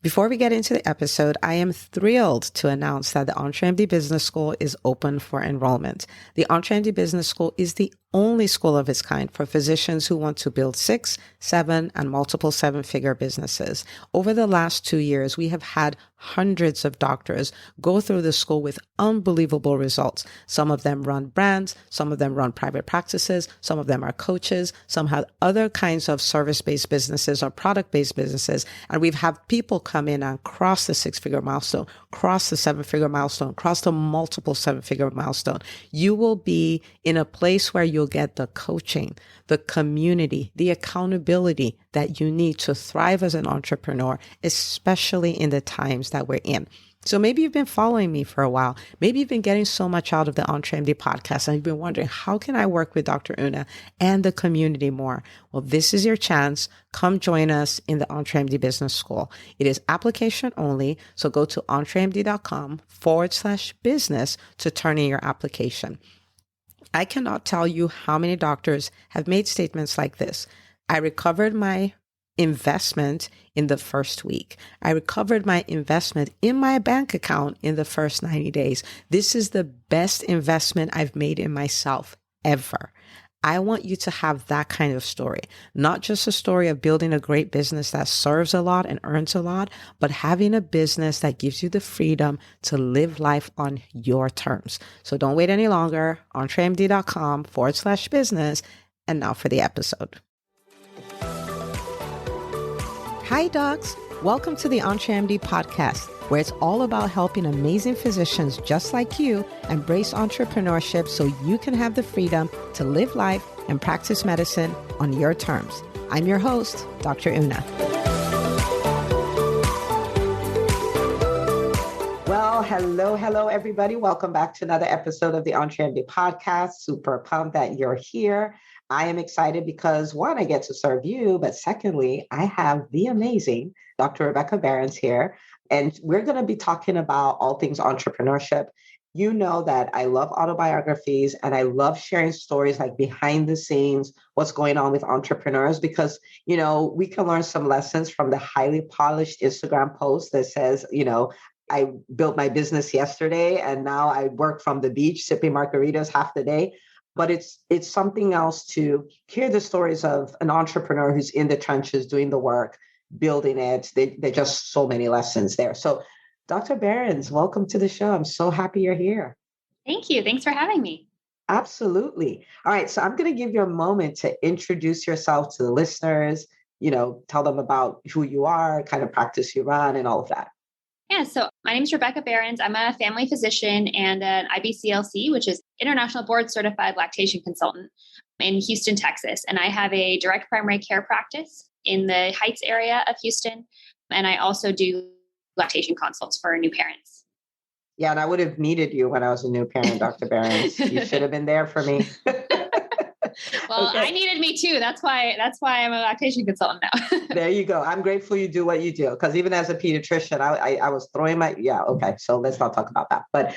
Before we get into the episode, I am thrilled to announce that the EntreMD Business School is open for enrollment. The EntreMD Business School is the only school of its kind for physicians who want to build 6, 7, and multiple 7-figure businesses. Over the last 2 years, we have had hundreds of doctors go through the school with unbelievable results. Some of them run brands, some of them run private practices, some of them are coaches, some have other kinds of service-based businesses or product-based businesses. And we've had people come in and cross the 6-figure milestone, cross the 7-figure milestone, cross the multiple 7-figure milestone. You will be in a place where you'll get the coaching, the community, the accountability that you need to thrive as an entrepreneur, especially in the times that we're in. So maybe you've been following me for a while. Maybe you've been getting so much out of the EntreMD podcast and you've been wondering, how can I work with Dr. Una and the community more? Well, this is your chance. Come join us in the EntreMD Business School. It is application only. So go to entremd.com/business to turn in your application. I cannot tell you how many doctors have made statements like this. I recovered my investment in the first week. I recovered my investment in my bank account in the first 90 days. This is the best investment I've made in myself ever. I want you to have that kind of story, not just a story of building a great business that serves a lot and earns a lot, but having a business that gives you the freedom to live life on your terms. So don't wait any longer. entremd.com/business. And now for the episode. Hi, docs. Welcome to the EntreMD podcast, where it's all about helping amazing physicians just like you embrace entrepreneurship so you can have the freedom to live life and practice medicine on your terms. I'm your host, Dr. Una. Well, hello, everybody. Welcome back to another episode of the EntreMD podcast. Super pumped that you're here. I am excited because, one, I get to serve you, but secondly, I have the amazing Dr. Rebecca Berens here, and we're going to be talking about all things entrepreneurship. You know that I love autobiographies and I love sharing stories like behind the scenes, what's going on with entrepreneurs, because, we can learn some lessons from the highly polished Instagram post that says, I built my business yesterday and now I work from the beach sipping margaritas half the day. But it's something else to hear the stories of an entrepreneur who's in the trenches, doing the work, building it. They're just so many lessons there. So Dr. Berens, welcome to the show. I'm so happy you're here. Thank you. Thanks for having me. Absolutely. All right. So I'm going to give you a moment to introduce yourself to the listeners, tell them about who you are, kind of practice you run and all of that. Yeah, so my name is Rebecca Berens. I'm a family physician and an IBCLC, which is International Board Certified Lactation Consultant in Houston, Texas. And I have a direct primary care practice in the Heights area of Houston. And I also do lactation consults for new parents. Yeah, and I would have needed you when I was a new parent, Dr. Berens. You should have been there for me. Well, okay. I needed me too. That's why I'm a lactation consultant now. There you go. I'm grateful you do what you do. Because even as a pediatrician, I was throwing okay. So let's not talk about that. But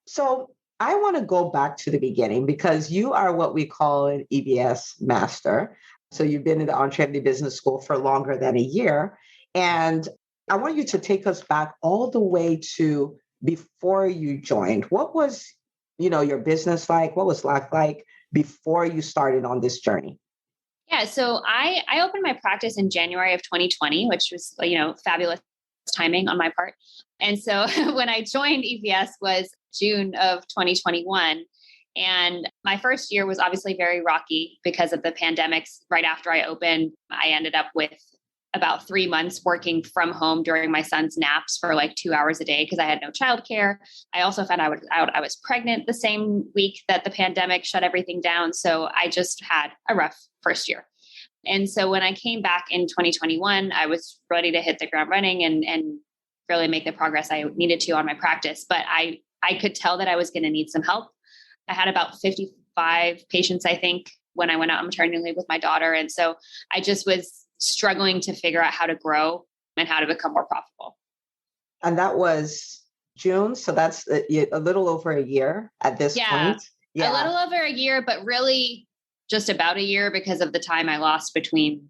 so I want to go back to the beginning because you are what we call an EBS master. So you've been in the EntreMD Business School for longer than a year. And I want you to take us back all the way to before you joined. What was your business like? What was life like before you started on this journey? Yeah. So I opened my practice in January of 2020, which was, fabulous timing on my part. And so when I joined EBS was June of 2021. And my first year was obviously very rocky because of the pandemics. Right after I opened, I ended up with about 3 months working from home during my son's naps for like 2 hours a day because I had no childcare. I also found out I was pregnant the same week that the pandemic shut everything down. So I just had a rough first year. And so when I came back in 2021, I was ready to hit the ground running and really make the progress I needed to on my practice. But I could tell that I was going to need some help. I had about 55 patients, I think, when I went out on maternity leave with my daughter. And so I just was struggling to figure out how to grow and how to become more profitable. And that was June. So that's a little over a year at this point. Yeah, a little over a year, but really just about a year because of the time I lost between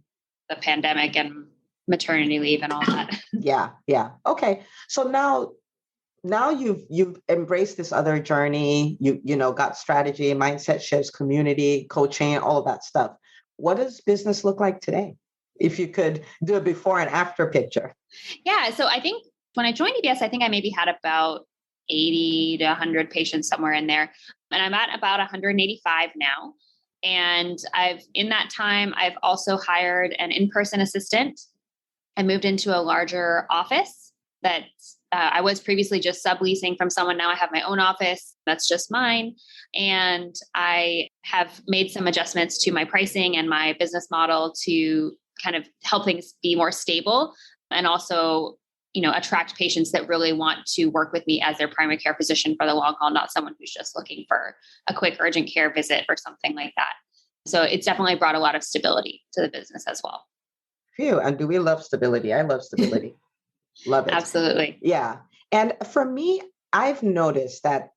the pandemic and maternity leave and all that. Yeah. Yeah. Okay. So now you've embraced this other journey. You got strategy, mindset shifts, community, coaching, all of that stuff. What does business look like today? If you could do a before and after picture. Yeah. So I think when I joined EBS, I think I maybe had about 80 to 100 patients somewhere in there. And I'm at about 185 now. And in that time, I've also hired an in-person assistant. I moved into a larger office that I was previously just subleasing from someone. Now I have my own office that's just mine. And I have made some adjustments to my pricing and my business model to kind of help things be more stable and also, attract patients that really want to work with me as their primary care physician for the long haul, not someone who's just looking for a quick urgent care visit or something like that. So it's definitely brought a lot of stability to the business as well. Phew. And do we love stability? I love stability. Love it. Absolutely. Yeah. And for me, I've noticed that,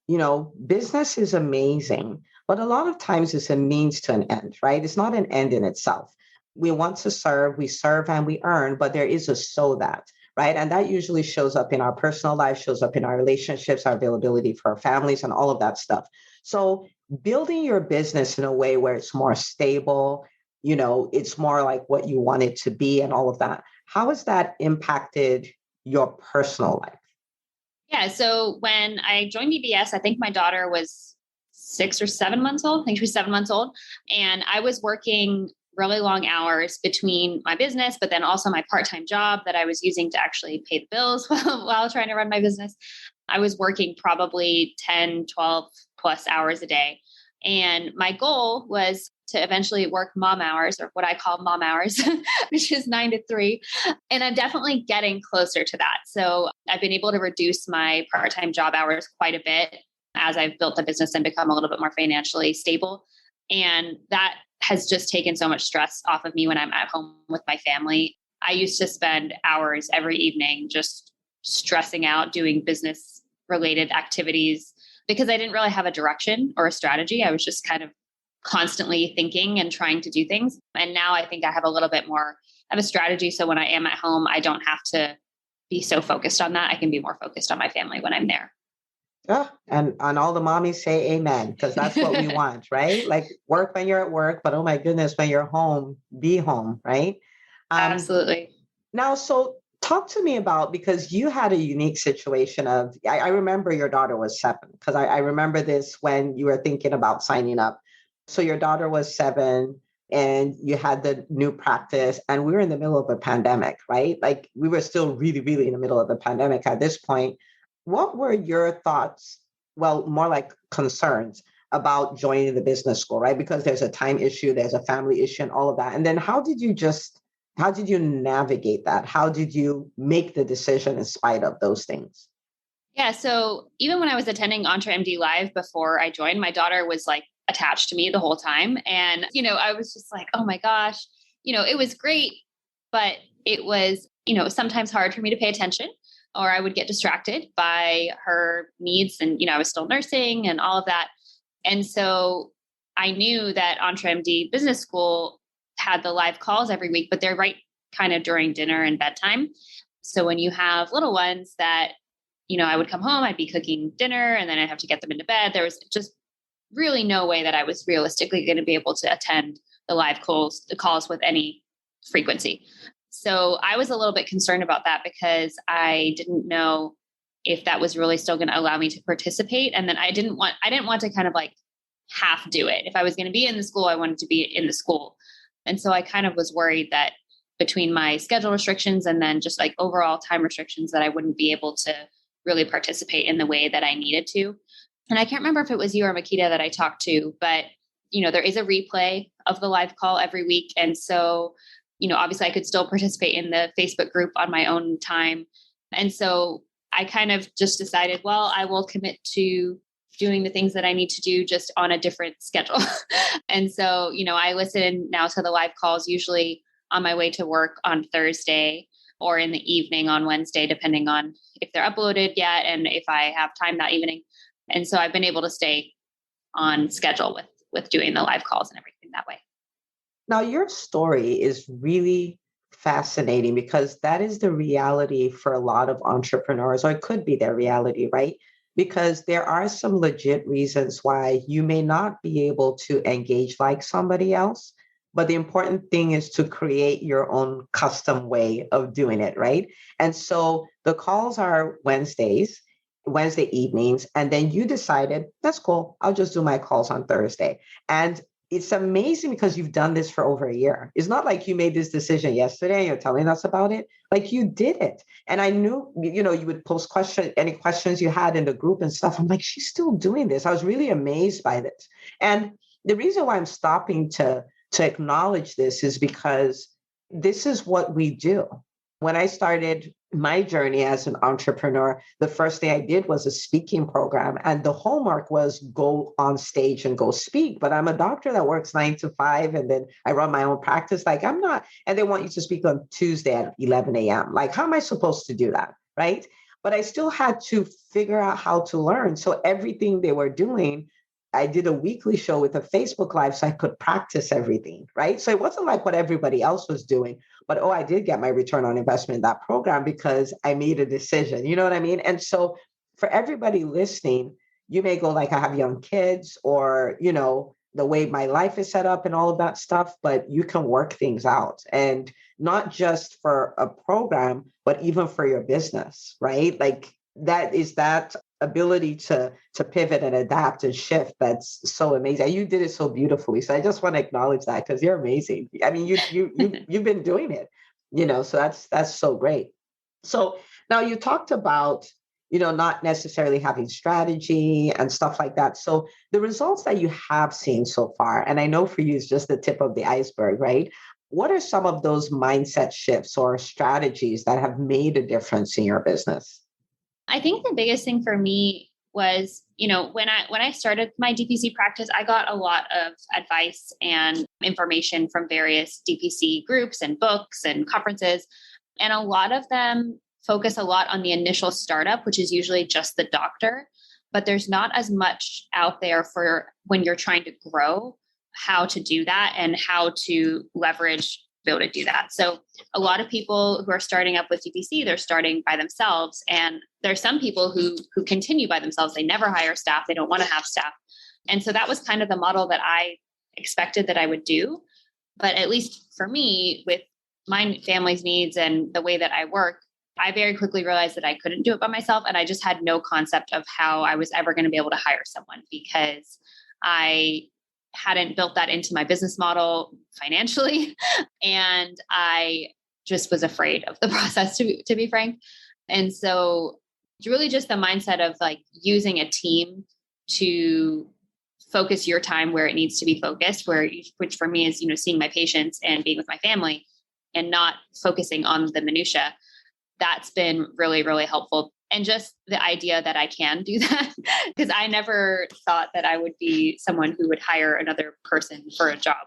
business is amazing, but a lot of times it's a means to an end, right? It's not an end in itself. We want to serve, we serve and we earn, but there is a so that, right? And that usually shows up in our personal life, shows up in our relationships, our availability for our families and all of that stuff. So building your business in a way where it's more stable, it's more like what you want it to be and all of that. How has that impacted your personal life? Yeah. So when I joined EBS, I think my daughter was 6 or 7 months old. I think she was 7 months old. And I was working really long hours between my business, but then also my part-time job that I was using to actually pay the bills while trying to run my business. I was working probably 10, 12 plus hours a day. And my goal was to eventually work mom hours, or what I call mom hours, which is 9 to 3. And I'm definitely getting closer to that. So I've been able to reduce my part-time job hours quite a bit as I've built the business and become a little bit more financially stable. And that has just taken so much stress off of me when I'm at home with my family. I used to spend hours every evening just stressing out doing business related activities because I didn't really have a direction or a strategy. I was just kind of constantly thinking and trying to do things. And now I think I have a little bit more of a strategy. So when I am at home, I don't have to be so focused on that. I can be more focused on my family when I'm there. Yeah. And all the mommies say amen, because that's what we want, right? Like work when you're at work, but oh my goodness, when you're home, be home, right? Absolutely. Now, so talk to me about, because you had a unique situation of, I remember your daughter was 7, because I remember this when you were thinking about signing up. So your daughter was 7 and you had the new practice and we were in the middle of a pandemic, right? Like we were still really, really in the middle of the pandemic at this point. What were your thoughts? Well, more like concerns about joining the business school, right? Because there's a time issue, there's a family issue and all of that. And then how did you navigate that? How did you make the decision in spite of those things? Yeah. So even when I was attending EntreMD Live before I joined, my daughter was like attached to me the whole time. And, I was just like, oh my gosh, it was great, but it was, sometimes hard for me to pay attention, or I would get distracted by her needs. And, I was still nursing and all of that. And so I knew that EntreMD Business School had the live calls every week, but they're right kind of during dinner and bedtime. So when you have little ones that, I would come home, I'd be cooking dinner and then I'd have to get them into bed. There was just really no way that I was realistically going to be able to attend the calls with any frequency. So I was a little bit concerned about that because I didn't know if that was really still going to allow me to participate. And then I didn't want to kind of like half do it. If I was going to be in the school, I wanted to be in the school. And so I kind of was worried that between my schedule restrictions and then just like overall time restrictions that I wouldn't be able to really participate in the way that I needed to. And I can't remember if it was you or Makita that I talked to, but, there is a replay of the live call every week. And so, obviously I could still participate in the Facebook group on my own time. And so I kind of just decided, well, I will commit to doing the things that I need to do just on a different schedule. And so, I listen now to the live calls usually on my way to work on Thursday or in the evening on Wednesday, depending on if they're uploaded yet and if I have time that evening. And so I've been able to stay on schedule with doing the live calls and everything that way. Now, your story is really fascinating because that is the reality for a lot of entrepreneurs, or it could be their reality, right? Because there are some legit reasons why you may not be able to engage like somebody else. But the important thing is to create your own custom way of doing it, right? And so the calls are Wednesday evenings, and then you decided, that's cool. I'll just do my calls on Thursday. And it's amazing because you've done this for over a year. It's not like you made this decision yesterday and you're telling us about it. Like you did it. And I knew, you would post any questions you had in the group and stuff. I'm like, she's still doing this. I was really amazed by this. And the reason why I'm stopping to acknowledge this is because this is what we do. When I started my journey as an entrepreneur, the first thing I did was a speaking program. And the homework was go on stage and go speak. But I'm a doctor that works 9 to 5. And then I run my own practice. Like I'm not, and they want you to speak on Tuesday at 11 a.m. Like, how am I supposed to do that? Right. But I still had to figure out how to learn. So everything they were doing, I did a weekly show with a Facebook Live so I could practice everything, right? So it wasn't like what everybody else was doing, but I did get my return on investment in that program because I made a decision. You know what I mean? And so for everybody listening, you may go like, I have young kids or, the way my life is set up and all of that stuff, but you can work things out. And not just for a program, but even for your business, right? Like that ability to pivot and adapt and shift. That's so amazing. You did it so beautifully. So I just want to acknowledge that because you're amazing. I mean, you've been doing it, so that's so great. So now you talked about, not necessarily having strategy and stuff like that. So the results that you have seen so far, and I know for you is just the tip of the iceberg, right? What are some of those mindset shifts or strategies that have made a difference in your business? I think the biggest thing for me was, when I started my DPC practice, I got a lot of advice and information from various DPC groups and books and conferences. And a lot of them focus a lot on the initial startup, which is usually just the doctor. But there's not as much out there for when you're trying to grow, how to do that and how to leverage be able to do that. So a lot of people who are starting up with DPC, they're starting by themselves. And there's some people who continue by themselves. They never hire staff. They don't want to have staff. And so that was kind of the model that I expected that I would do. But at least for me, with my family's needs and the way that I work, I very quickly realized that I couldn't do it by myself. And I just had no concept of how I was ever going to be able to hire someone because I hadn't built that into my business model financially. And I just was afraid of the process, to be frank. And so it's really just the mindset of like using a team to focus your time where it needs to be focused, which for me is, seeing my patients and being with my family and not focusing on the minutia. That's been really, really helpful. And just the idea that I can do that, because I never thought that I would be someone who would hire another person for a job.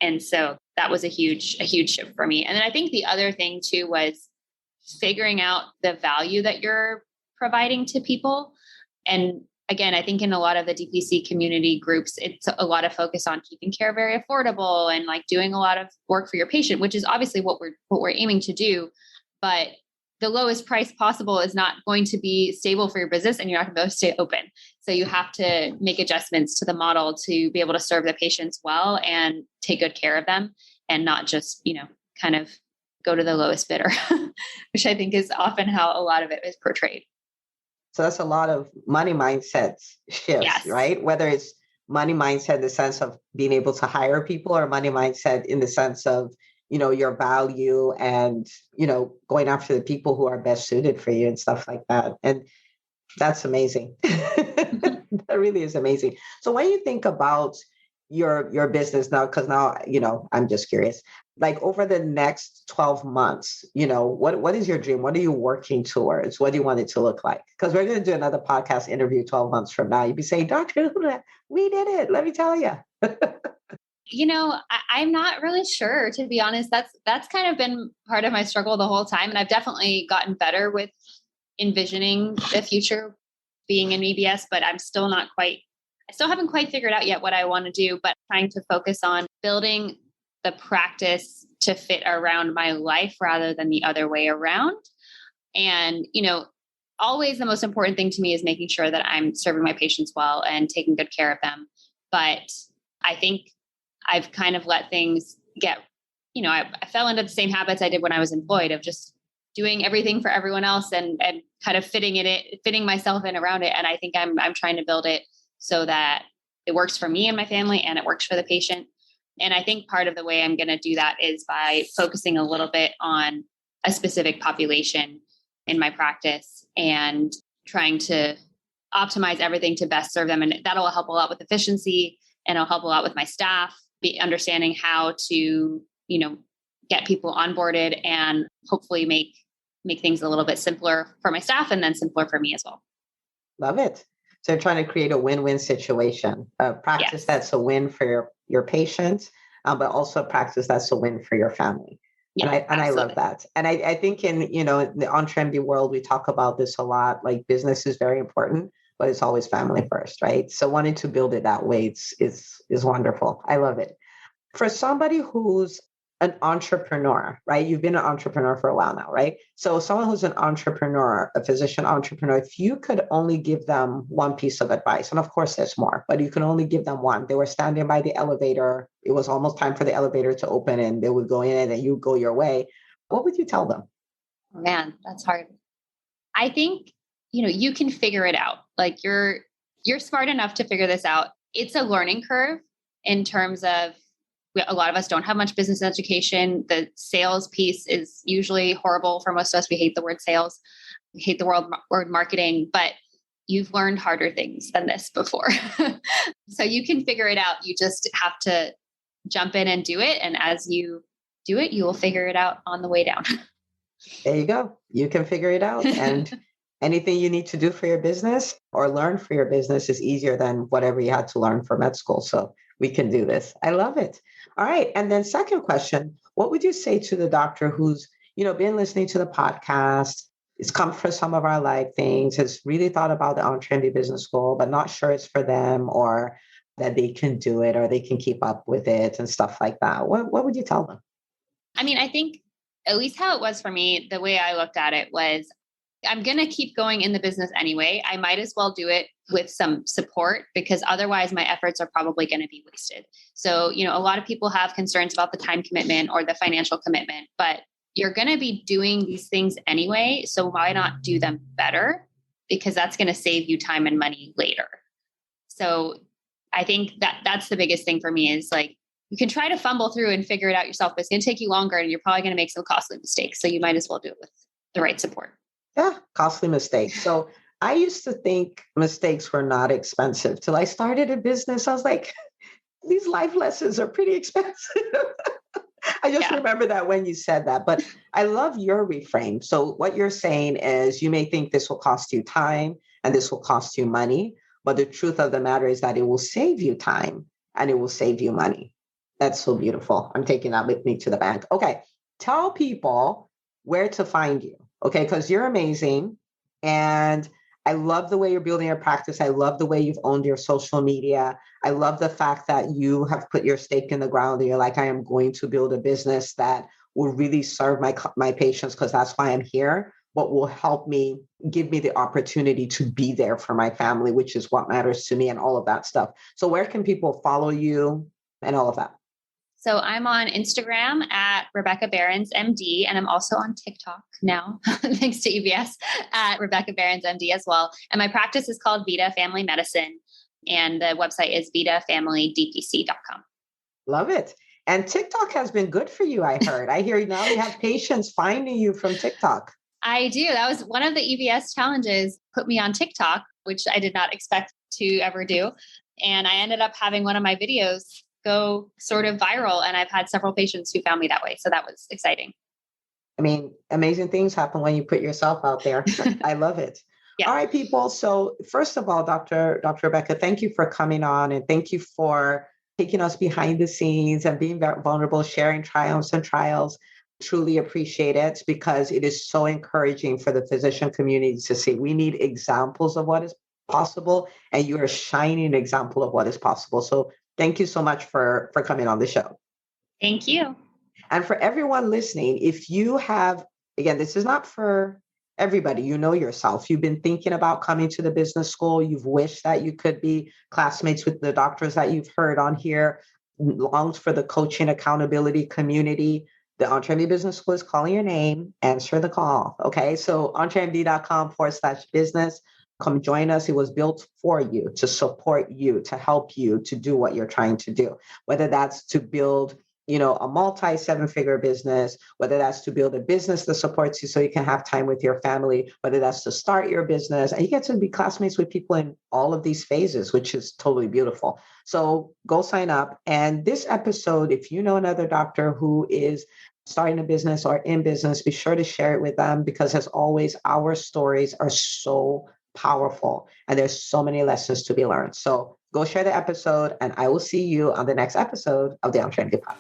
And so that was a huge shift for me. And then I think the other thing too was figuring out the value that you're providing to people. And again, I think in a lot of the DPC community groups, it's a lot of focus on keeping care very affordable and like doing a lot of work for your patient, which is obviously what we're aiming to do. But the lowest price possible is not going to be stable for your business and you're not going to be able to stay open. So you have to make adjustments to the model to be able to serve the patients well and take good care of them and not just, kind of go to the lowest bidder, which I think is often how a lot of it is portrayed. So that's a lot of money mindset shifts, yes. Right? Whether it's money mindset in the sense of being able to hire people or money mindset in the sense of, your value and, going after the people who are best suited for you and stuff like that. And that's amazing. That really is amazing. So when you think about your business now, because now, I'm just curious, like over the next 12 months, what is your dream? What are you working towards? What do you want it to look like? Because we're going to do another podcast interview 12 months from now. You'd be saying, Dr. Luna, we did it. Let me tell you. I'm not really sure, to be honest. That's kind of been part of my struggle the whole time. And I've definitely gotten better with envisioning the future being in EBS, but I still haven't quite figured out yet what I want to do, but trying to focus on building the practice to fit around my life rather than the other way around. And, always the most important thing to me is making sure that I'm serving my patients well and taking good care of them. But I think I've kind of let things get, I fell into the same habits I did when I was employed of just doing everything for everyone else and kind of fitting myself in around it. And I think I'm trying to build it so that it works for me and my family and it works for the patient. And I think part of the way I'm going to do that is by focusing a little bit on a specific population in my practice and trying to optimize everything to best serve them. And that'll help a lot with efficiency and it'll help a lot with my staff, understanding how to, get people onboarded and hopefully make things a little bit simpler for my staff and then simpler for me as well. Love it. So you're trying to create a win-win situation, a practice that's a win for your patients, but also a practice that's a win for your family. Yeah, and I love that. And I think in, the EntreMD world, we talk about this a lot, like business is very important, but it's always family first, right? So wanting to build it that way is wonderful. I love it. For somebody who's an entrepreneur, right? You've been an entrepreneur for a while now, right? So someone who's an entrepreneur, a physician entrepreneur, if you could only give them one piece of advice, and of course there's more, but you can only give them one. They were standing by the elevator. It was almost time for the elevator to open and they would go in and then you go your way. What would you tell them? Oh, man, that's hard. I think, you can figure it out. Like you're smart enough to figure this out. It's a learning curve in terms of a lot of us don't have much business education. The sales piece is usually horrible for most of us. We hate the word sales. We hate the word marketing, but you've learned harder things than this before. So you can figure it out. You just have to jump in and do it. And as you do it, you will figure it out on the way down. There you go. You can figure it out. And anything you need to do for your business or learn for your business is easier than whatever you had to learn for med school. So we can do this. I love it. All right. And then second question, what would you say to the doctor who's, been listening to the podcast, has come for some of our live things, has really thought about the EntreMD Business School, but not sure it's for them or that they can do it or they can keep up with it and stuff like that? What would you tell them? I mean, I think at least how it was for me, the way I looked at it was, I'm going to keep going in the business anyway. I might as well do it with some support because otherwise my efforts are probably going to be wasted. So, a lot of people have concerns about the time commitment or the financial commitment, but you're going to be doing these things anyway. So why not do them better? Because that's going to save you time and money later. So I think that's the biggest thing for me is like, you can try to fumble through and figure it out yourself, but it's going to take you longer and you're probably going to make some costly mistakes. So you might as well do it with the right support. Yeah, costly mistakes. So I used to think mistakes were not expensive till I started a business. I was like, these life lessons are pretty expensive. I just remember that when you said that, but I love your reframe. So what you're saying is you may think this will cost you time and this will cost you money, but the truth of the matter is that it will save you time and it will save you money. That's so beautiful. I'm taking that with me to the bank. Okay. Tell people where to find you. Okay, because you're amazing. And I love the way you're building your practice. I love the way you've owned your social media. I love the fact that you have put your stake in the ground and you're like, I am going to build a business that will really serve my patients because that's why I'm here, but will help me, give me the opportunity to be there for my family, which is what matters to me and all of that stuff. So where can people follow you and all of that? So I'm on Instagram at Rebecca Berens, MD, and I'm also on TikTok now, thanks to EBS, at Rebecca Berens, MD as well. And my practice is called Vita Family Medicine, and the website is vitafamilydpc.com. Love it. And TikTok has been good for you, I heard. I hear now you have patients finding you from TikTok. I do. That was one of the EBS challenges, put me on TikTok, which I did not expect to ever do. And I ended up having one of my videos go sort of viral. And I've had several patients who found me that way. So that was exciting. I mean, amazing things happen when you put yourself out there. I love it. Yeah. All right, people. So first of all, Dr. Rebecca, thank you for coming on and thank you for taking us behind the scenes and being very vulnerable, sharing triumphs and trials. Truly appreciate it because it is so encouraging for the physician community to see. We need examples of what is possible and you're a shining example of what is possible. So thank you so much for coming on the show. Thank you. And for everyone listening, if you have, again, this is not for everybody, you know yourself. You've been thinking about coming to the business school. You've wished that you could be classmates with the doctors that you've heard on here, longed for the coaching accountability community. The EntreMD Business School is calling your name. Answer the call. Okay. So entremd.com/business. Come join us. It was built for you, to support you, to help you to do what you're trying to do, whether that's to build a multi-7-figure business, whether that's to build a business that supports you so you can have time with your family, whether that's to start your business. And you get to be classmates with people in all of these phases, which is totally beautiful. So go sign up. And this episode, if you know another doctor who is starting a business or in business, be sure to share it with them, because as always, our stories are so powerful and there's so many lessons to be learned. So go share the episode, and I will see you on the next episode of the EntreMD podcast.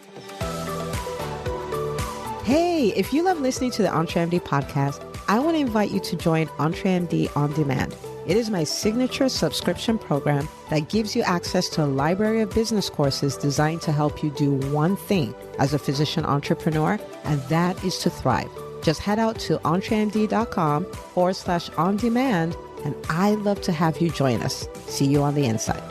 Hey, if you love listening to the EntreMD podcast, I want to invite you to join EntreMD On Demand. It is my signature subscription program that gives you access to a library of business courses designed to help you do one thing as a physician entrepreneur, and that is to thrive. Just head out to entremd.com/on-demand, and I'd love to have you join us. See you on the inside.